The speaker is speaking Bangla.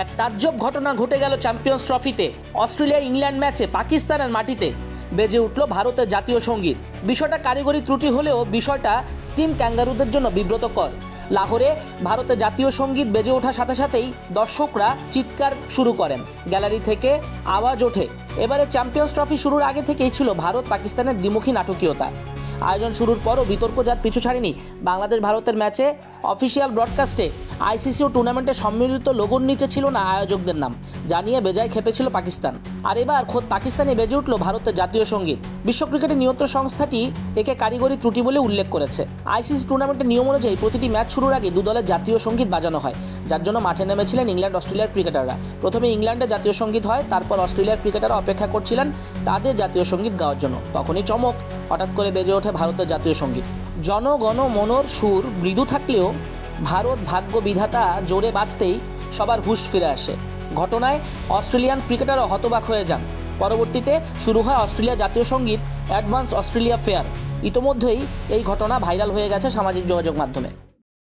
এক তাজ্জব ঘটনা ঘটে গেল চ্যাম্পিয়ন্স ট্রফিতে। অস্ট্রেলিয়া ইংল্যান্ড ম্যাচে পাকিস্তানের মাটিতে বেজে উঠল ভারতের জাতীয় সঙ্গীত। বিষয়টা কারিগরি ত্রুটি হলেও বিষয়টা টিম ক্যাঙ্গারুদের জন্য বিব্রতকর। লাহোরে ভারতের জাতীয় সঙ্গীত বেজে ওঠার সাথে সাথেই দর্শকরা চিৎকার শুরু করেন, গ্যালারি থেকে আওয়াজ ওঠে। এবারে চ্যাম্পিয়ন্স ট্রফি শুরুর আগে থেকেই ছিল ভারত পাকিস্তানের দ্বিমুখী নাটকীয়তা। আয়োজন শুরুর পরও বিতর্ক যার পিছু ছাড়েনি। বাংলাদেশ ভারতের ম্যাচে অফিসিয়াল ব্রডকাস্টে আইসিসি ও টুর্নামেন্টের সম্মিলিত লোগোর নিচে ছিল না আয়োজকদের নাম, জানিয়ে বেজায় খেপেছিল পাকিস্তান। আর এবার খোদ পাকিস্তানে বেজে উঠল ভারতের জাতীয় সঙ্গীত। বিশ্ব ক্রিকেটের নিয়ন্ত্রণ সংস্থাটি একে কারিগরি ত্রুটি বলে উল্লেখ করেছে। আইসিসি টুর্নামেন্টের নিয়ম অনুযায়ী প্রতিটি ম্যাচ শুরুর আগে দু দলের জাতীয় সঙ্গীত বাজানো হয়, যার জন্য মাঠে নেমেছিলেন ইংল্যান্ড অস্ট্রেলিয়ার ক্রিকেটাররা। প্রথমে ইংল্যান্ডের জাতীয় সঙ্গীত হয়, তারপর অস্ট্রেলিয়ার ক্রিকেটাররা অপেক্ষা করছিলেন তাদের জাতীয় সঙ্গীত গাওয়ার জন্য। তখনই চমক, হঠাৎ করে বেজে ওঠে ভারতের জাতীয় সঙ্গীত। জনগণ মনর সুর মৃদু থাকলেও ভারত ভাগ্য বিধাতা জোরে বাজতেই সবার হুঁশ ফিরে আসে। ঘটনায় অস্ট্রেলিয়ান ক্রিকেটারও হতবাক হয়ে যান। পরবর্তীতে শুরু হয় অস্ট্রেলিয়া জাতীয় সঙ্গীত অ্যাডভান্স অস্ট্রেলিয়া ফেয়ার। ইতোমধ্যেই এই ঘটনা ভাইরাল হয়ে গেছে সামাজিক যোগাযোগ মাধ্যমে।